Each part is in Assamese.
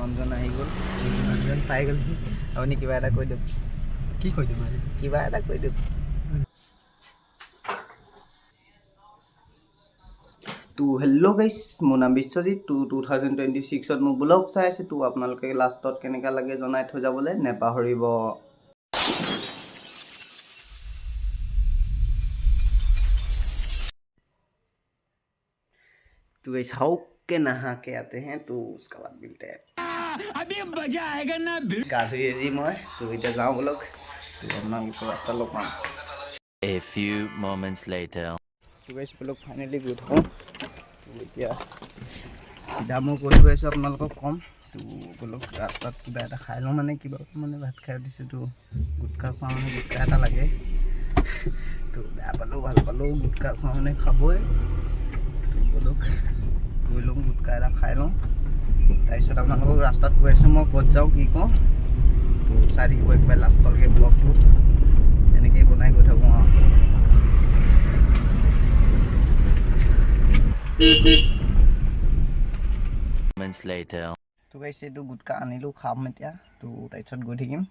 মানুহজন আহি গ'ল মানুহজন পাই গ'ল আপুনি কিবা এটা কৈ দিয়ক কি কৈ দিম কিবা এটা কৈ দিয়ক তো হেল্ল' গাইছ মোৰ নাম বিশ্বজিৎ তো 2026ত মোৰ ব্লগ চাই আছে তো আপোনালোকে লাষ্টত কেনেকুৱা লাগে জনাই থৈ যাবলৈ নেপাহৰিব तो गाइस हाउ के नहा के आते हैं तो उसका बाद मिलते हैं अभी मजा आएगा ना गाड़ी जी मैं तो इधर जाऊं ब्लॉग तो अपना रास्ता लोग मान A few moments later तो गाइस ब्लॉग फाइनली गुड हो तो इतना सीधा मैं कर गए अपना लोग कम तो ब्लॉग रास्ता किबा এটা খাই লো মানে কিবা মানে ভাত খাই দিছে তো গুটকা খোৱা মানে গুটকা এটা লাগে তো বেয়া পালো ভাল পালো গুটকা খোৱা মানে খাবই তো ব্লগ গৈ লওঁ গুটকা এটা খাই লওঁ তাৰপিছত আপোনালোকক ৰাস্তাত গৈ আছোঁ মই ক'ত যাওঁ কি কওঁ তো চাই থাকিব একবাৰ লাষ্টলৈকে ব্লগটো এনেকৈয়ে বনাই গৈ থাকোঁ আৰু moments later তো গাইছ এইটো গুটকা আনিলোঁ খাম এতিয়া তো তাৰপিছত গৈ থাকিম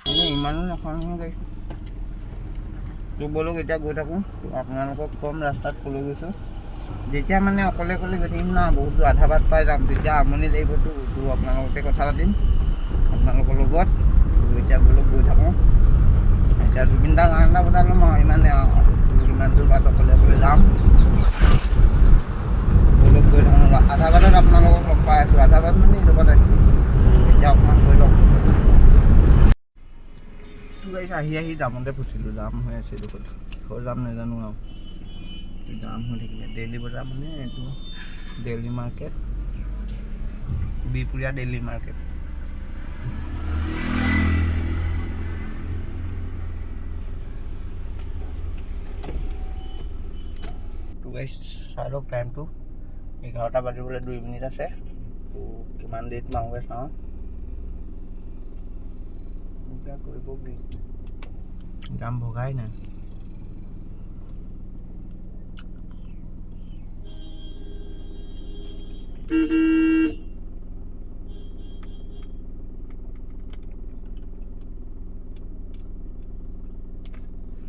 মানে ইমানো নাখাওঁ নহয় গাইছ তো বলক এতিয়া গৈ থাকোঁ তো আপোনালোকক কম ৰাস্তাত ক'লৈ গৈছোঁ যেতিয়া মানে অকলে অকলে গৈ থাকিম না বহুত আধা বাট পাই যাম তেতিয়া আমনি লাগিবতো তো আপোনালোকতে কথা পাতিম আপোনালোকৰ লগত তো এতিয়া বলক গৈ থাকোঁ এতিয়া জুবিন দা গান এটা বজাই ল'ম আৰু ইমানে ইমান দূৰ বাট অকলে অকলে যাম বলক গৈ থাকোঁ আধা বাটত আপোনালোকক লগ পাই আছোঁ আধা বাট মানে এইটো বাট এতিয়া অকণমান গৈ লওক তো গাইছ আহি যামতে ফুচিলোঁ জাম হৈ আছে এইডোখৰত কিহৰ যাম নাজানো আৰু জাম হৈ থাকিলে ডেইলি বজাৰ মানে এইটো daily market Bipuria daily market তো গাইছ চাই লওক টাইমটো 11টা বাজিবলৈ 2 মিনিট আছে তো কিমান দেৰিত মাৰোঁগৈ চাওঁ এতিয়া কৰিব কি জাম ভগাই নাই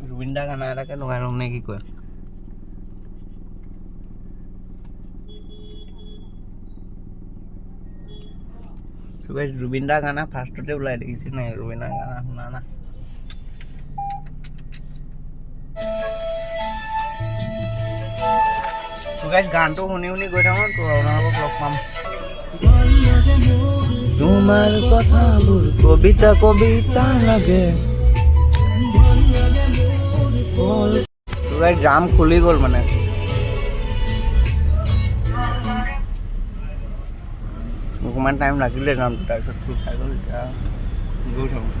জুবিন দা গানা এটাকে লগাই ল'ম নে কি কয় জুবিন দা গানা ফাৰ্ষ্টতে ওলাই দেখিছে নাই জুবিন দা গানা শুনা না তো গাইছ গানটো শুনি শুনি গৈ থাকোঁ তো আপোনালোকক লগ পাম তোমাৰ কথাবোৰ কবিতা কবিতা লাগে তো গাইছ জাম খুলি গ'ল মানে অকণমান টাইম লাগিলে জামটো তাৰপিছত খুল খাই গ'ল এতিয়া গৈ থাকোঁ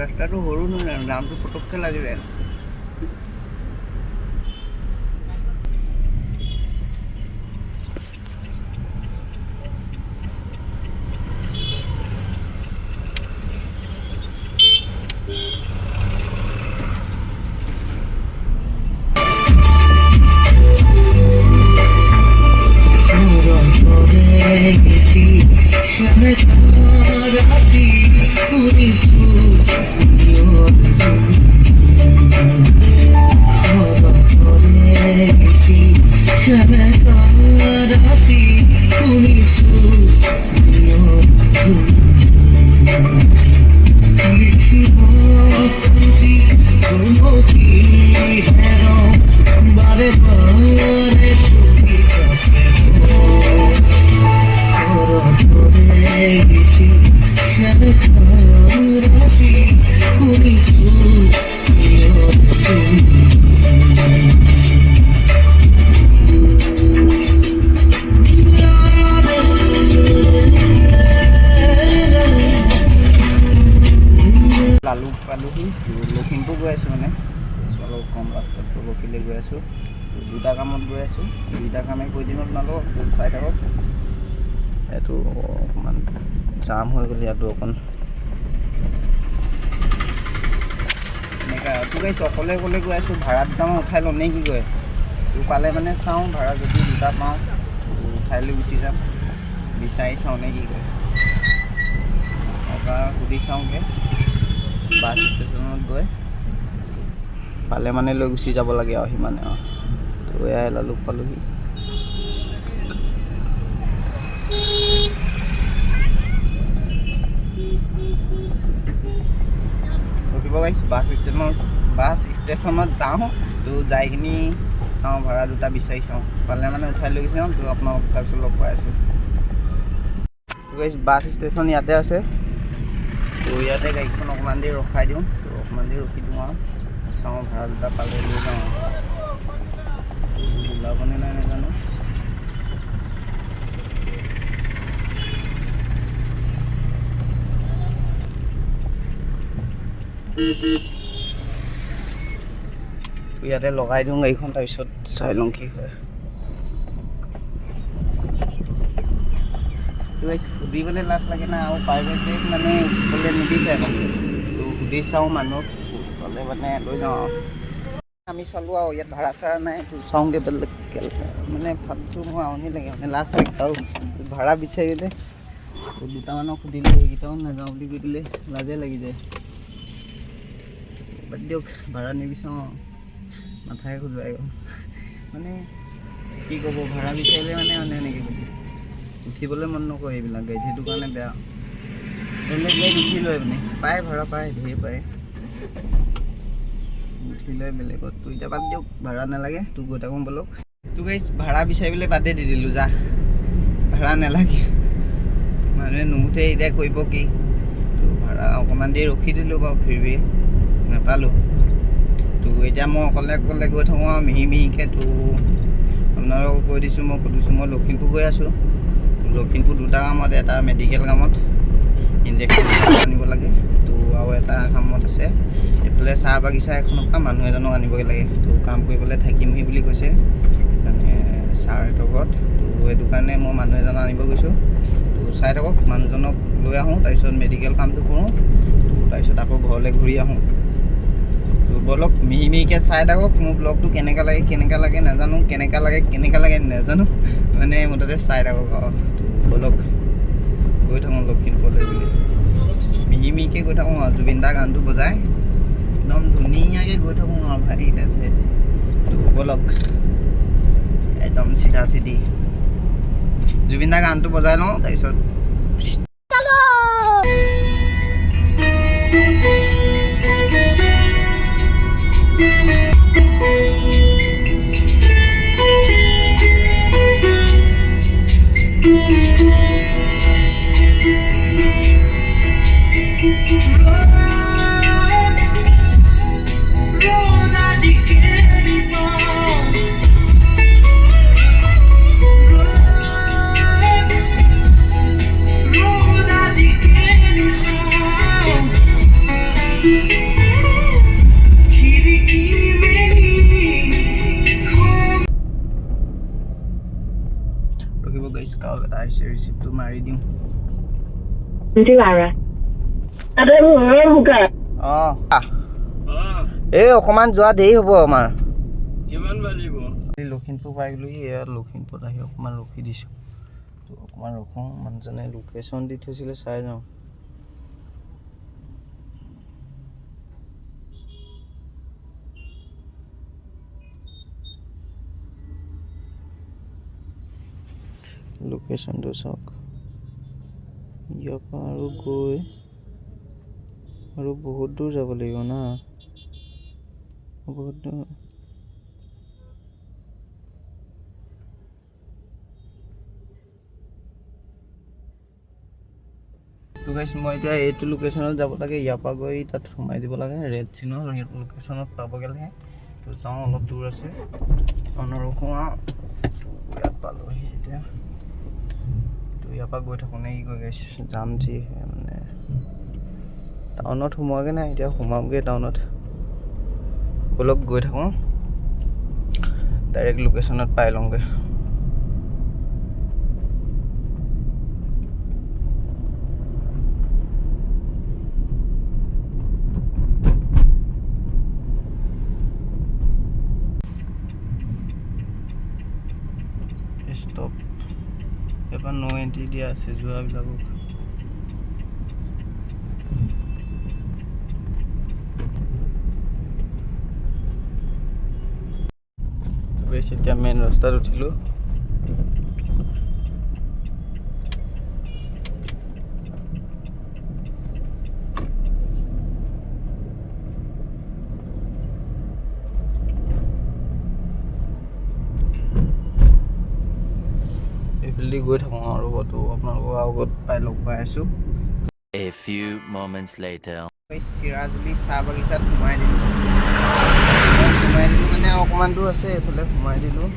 ৰাস্তাটো সৰু নহয় জামটো পটককৈ লাগি যায় লখিমপুৰ গৈ আছোঁ মানে অলপ কম ৰাস্তাত পৰহিলৈ গৈ আছোঁ দুটা কামত গৈ আছোঁ দুইটা কামেই কৈ দিম আপোনালোকক চাই থাকক এইটো অকণমান জাম হৈ গ'ল ইয়াতো অকণ এনেকৈ তো গাইছ অকলে অকলে গৈ আছোঁ ভাড়াত দাম উঠাই ল'ম নে কি কয় তো পালে মানে চাওঁ ভাড়া যদি দুটা পাওঁ উঠাই লৈ গুচি যাম বিচাৰি চাওঁ নে কি কয় এবাৰ সুধি চাওঁগৈ বাছ ষ্টেচনত গৈ পালে মানে লৈ গুচি যাব লাগে আৰু সিমানে আৰু তো এয়াই লালুক পালোহি বাছ ষ্টেচনত যাওঁ তো যাই কিনি চাওঁ ভাড়া দুটা বিচাৰি চাওঁ পালে মানে উঠাই লৈ গুচি যাওঁ তো আপোনালোকক তাৰপিছত লগ পাই আছোঁ তো বাছ ষ্টেচন ইয়াতে আছে তো ইয়াতে গাড়ীখন অকণমান দেৰি ৰখাই দিওঁ তো অকণমান দেৰি ৰখি দিওঁ আৰু চাওঁ ভাড়া দুটা পালে লৈ যাওঁ ওলাবনে নাই নাজানো ইয়াতে লগাই দিওঁ গাড়ীখন তাৰপিছত চাই লওঁ কি হয় সুধিবলৈ লাজ লাগে না আৰু প্ৰাইভেট মানে ক'লে নিবিচাৰে মানে তো সুধি চাওঁ মানুহক ক'লে মানে লৈ যাওঁ আৰু আমি চালোঁ আৰু ইয়াত ভাড়া চাড়া নাই তো চাওঁগৈ বেলেগ মানে ফাল্টু মোৰ আমনি লাগে মানে লাজ লাগে আৰু ভাড়া বিচাৰিলে দুটামানক সুধিলে সেইকেইটাও নাযাওঁ বুলি কৈ দিলে লাজে লাগি যায় বাদ দিয়ক ভাড়া নিবিচাৰোঁ মাথাই খোজুৱাই গ'ল মানে কি ক'ব ভাড়া বিচাৰিলে মানে এনেকৈ কৈছে উঠিবলৈ মন নকৰে এইবিলাক গাড়ীত সেইটো কাৰণে বেয়া বেলেগ গাড়ীত উঠি লয় মানে পায় ভাড়া পায় ধেৰ পায় উঠি লয় বেলেগত তো এতিয়া বাদ দিয়ক ভাড়া নালাগে তোক গৈ থাকোঁ বলক তোক গাড়ী ভাড়া বিচাৰিবলৈ বাদে দি দিলোঁ যা ভাড়া নালাগে মানুহে নুঠে এতিয়া কৰিব কি তো ভাড়া অকণমান দেৰি ৰখি দিলোঁ বাৰু ফিৰবি নাপালোঁ তো এতিয়া মই অকলে অকলে গৈ থাকোঁ আৰু মিহি মিহিকৈ তো আপোনালোকক কৈ দিছোঁ মই সুধিছোঁ মই লখিমপুৰ গৈ আছোঁ লখিমপুৰ দুটা কামত এটা মেডিকেল কামত ইনজেকশ্যন আনিব লাগে তো আৰু এটা কামত আছে এইফালে চাহ বাগিচা এখনৰ পৰা মানুহ এজনক আনিবগৈ লাগে তো কাম কৰিবলৈ থাকিমহি বুলি কৈছে মানে ছাৰহঁতৰ ঘৰত তো সেইটো কাৰণে মই মানুহ এজন আনিব গৈছোঁ তো চাই থাকক মানুহজনক লৈ আহোঁ তাৰপিছত মেডিকেল কামটো কৰোঁ তো তাৰপিছত আকৌ ঘৰলৈ ঘূৰি আহোঁ তো বলক মিহি মিহিকৈ চাই থাকক মোৰ ব্লগটো কেনেকুৱা লাগে নাজানো কেনেকুৱা লাগে নাজানো মানে মুঠতে চাই থাকক আৰু বলক গৈ থাকোঁ লখিমপুৰলৈ বুলি মিহি মিহিকৈ গৈ থাকোঁ আৰু জুবিন দাৰ গানটো বজাই একদম ধুনীয়াকৈ গৈ থাকোঁ আৰু ভাই আছে তো বলক একদম চিধা চিধি জুবিন দাৰ গানটো বজাই লওঁ তাৰপিছত ৰিচিপ্টটো মাৰি দিওঁ এই অকণমান যোৱা দেৰি হ'ব আমাৰ লখিমপুৰ পাই গ'লো এয়া লখিমপুৰত আহি অকণমান ৰখি দিছোঁ তো অকণমান ৰখোঁ মানুহজনে লোকেশ্যন দি থৈছিলে চাই যাওঁ লোকেশ্যনটো চাওক ইয়াৰ পৰা আৰু গৈ আৰু বহুত দূৰ যাব লাগিব না বহুত দূৰ তো গাইছ মই এতিয়া এইটো লোকেশ্যনত যাব লাগে ইয়াৰ পৰা গৈ তাত সোমাই দিব লাগে ৰেড চিনৰ লোকেশ্যনত পাবগৈ লাগে তো যাওঁ অলপ দূৰ আছে নৰখোঁ আৰু ইয়াত পালোহি এতিয়া তো ইয়াৰ পৰা গৈ থাকোঁ নে কি গৈ গাইছ যাম যিহে মানে টাউনত সোমোৱাগৈ নাই এতিয়া সোমামগৈ টাউনত বলক গৈ থাকোঁ ডাইৰেক্ট লোকেশ্যনত পাই লওঁগৈ ষ্টপ এবাৰ নো এণ্ট্ৰি দিয়া আছে যোৱাবিলাকক এতিয়া মেইন ৰাস্তাত উঠিলোঁ এইফালেদি গৈ থাকোঁ আৰু আপোনালোকক আগত লগ পাই আছোঁ A few moments later. চিৰাজুলি চাহ বাগিচাত সোমাই দিলোঁ মানে অকণমান দূৰ আছে এইফালে সোমাই দিলোঁ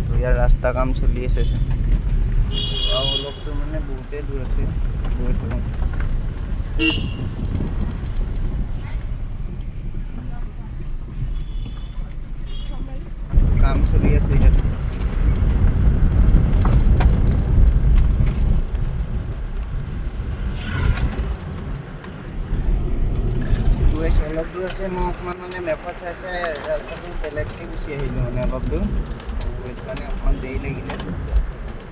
তো ইয়াৰ ৰাস্তা কাম চলি আছে আৰু অলপতো মানে বহুতেই দূৰ আছে গৈ থাকোঁ কাম চলি আছে ইয়াত অলপ দূৰ আছে মই অকণমান মানে মেপত চাই চাই ৰাস্তাটো বেলেগকৈ গুচি আহিলোঁ মানে অলপ দূৰ সেইটো কাৰণে অকণমান দেৰি লাগিলে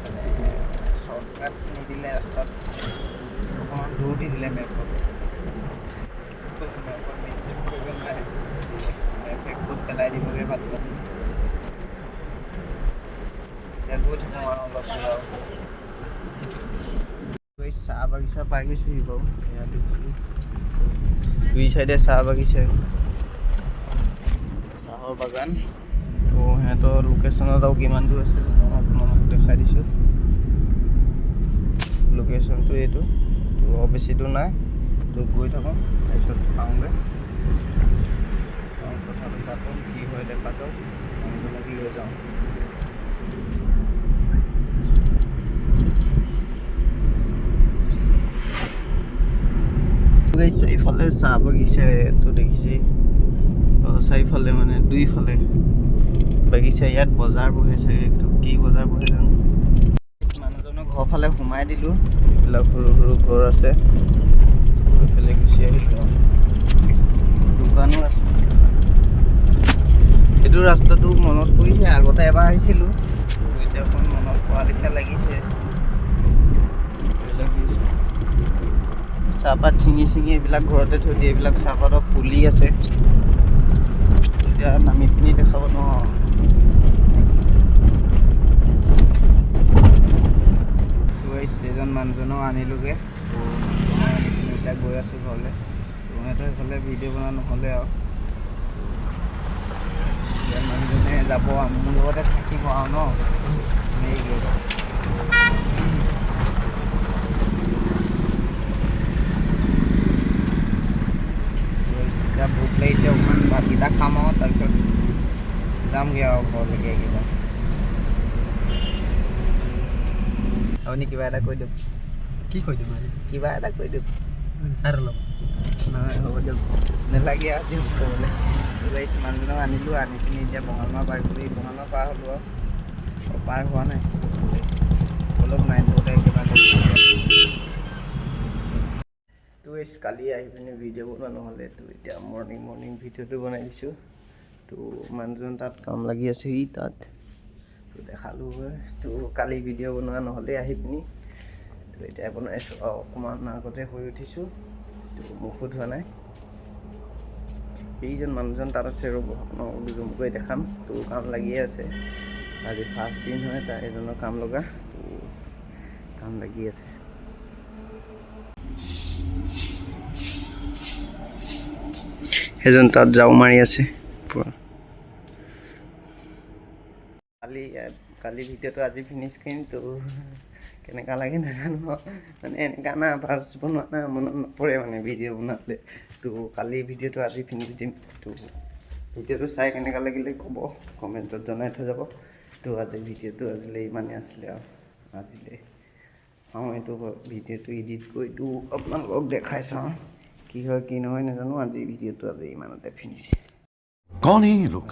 মানে শ্বৰ্টকাট নিদিলে ৰাস্তাত অকণমান দূৰ দি দিলে মেপত বিশ্বাস কৰিব নোৱাৰে মেপত পেলাই দিবগৈ ভালকৈ এতিয়া গৈ থাকোঁ আৰু অলপ দূৰ আৰু চাহ বাগিচা পাই গৈছোঁহি বাৰু এয়া দেখিছোঁ দুই চাইডে চাহ বাগিচা চাহৰ বাগান তো সিহঁতৰ লোকেশ্যনত আৰু কিমান দূৰ আছে আপোনালোকক দেখাই দিছোঁ লোকেশ্যনটো এইটো তো বেছি দূৰ নাই তো গৈ থাকোঁ তাৰপিছত পাওঁগৈ কথাটো পাতোঁ কি হয় দেখা যাওক লাগি হৈ যাওঁ চাৰিফালে চাহ বাগিচাটো দেখিছে চাৰিফালে মানে দুইফালে বাগিচা ইয়াত বজাৰ বহে চাগে এইটো কি বজাৰ বহে জানো মানুহজনৰ ঘৰৰ ফালে সোমাই দিলোঁ এইবিলাক সৰু সৰু ঘৰ আছে এইফালে গুচি আহিলোঁ দোকানো আছে এইটো ৰাস্তাটো মনত পৰিছে আগতে এবাৰ আহিছিলোঁ এতিয়া অকণ মনত পৰা লেখীয়া লাগিছে চাহপাত ছিঙি এইবিলাক ঘৰতে থৈ দিয়ে এইবিলাক চাহপাতৰ পুলি আছে এতিয়া নামি পিনি দেখাব নোৱাৰোঁ এজন মানুহজনক আনিলোগৈ আনি পিনি এতিয়া গৈ আছোঁ ঘৰলৈ সিহঁতৰ সেইফালে ভিডিঅ' বনোৱা নহ'লে আৰু এতিয়া মানুহজনে যাব মোৰ লগতে থাকিব আৰু ন এতিয়া ভোক লাগিছে অকণমান ভাতকেইটা খাম আৰু তাৰপিছত যামগৈ আৰু ঘৰলৈকে কিবা আপুনি কিবা এটা কৈ দিয়ক কি কৈ দিম কিবা এটা কৈ দিয়ক ছাৰ অলপ নহয় হ'ব দিয়ক নেলাগে আৰু দিয়ক ক'বলৈ মানুহজনক আনিলোঁ আনি পিনি এতিয়া বঙালমাৰ পাৰ কৰি বঙালমাৰ পাৰ হ'লোঁ আৰু পাৰ হোৱা নাই অলপ নাই কিবা তো কালি আহি পিনি ভিডিঅ' বনোৱা নহ'লে তো এতিয়া মৰ্ণিং ভিডিঅ'টো বনাই দিছোঁ তো মানুহজন তাত কাম লাগি আছে সি তাত তো দেখালোঁ হয় তো কালি ভিডিঅ' বনোৱা নহ'লে আহি পিনি তো এতিয়া বনাইছোঁ আৰু অকণমান আগতে শুই উঠিছোঁ তো মুখো ধোৱা নাই এইজন মানুহজন তাত আছে ৰ'ব আপোনাক জুম কৰি দেখাম তো কাম লাগিয়ে আছে আজি ফাৰ্ষ্ট দিন হয় তাৰ এজনৰ কাম লগা তো কাম লাগি আছে এজন তাত যাও মাৰি আছে পুৰা কালি ভিডিঅ'টো আজি ফিনিছ কৰিম তো কেনেকুৱা লাগে নাজানো মানে এনেকুৱা না ভাজ বনোৱা না মনত নপৰে মানে ভিডিঅ' বনালে তো কালি ভিডিঅ'টো আজি ফিনিছ দিম তো ভিডিঅ'টো চাই কেনেকুৱা লাগিলে ক'ব কমেণ্টত জনাই থৈ যাব তো আজি ভিডিঅ'টো আজিলৈ ইমানেই আছিলে আৰু আজিলৈ চাওঁ এইটো ভিডিঅ'টো এডিট কৰিতো আপোনালোকক দেখাই চাওঁ কি হয় কি নহয় নাজানো আজি ভিডিঅ'টো আজি ইমানতে ফিনিছ कौन है ये लोग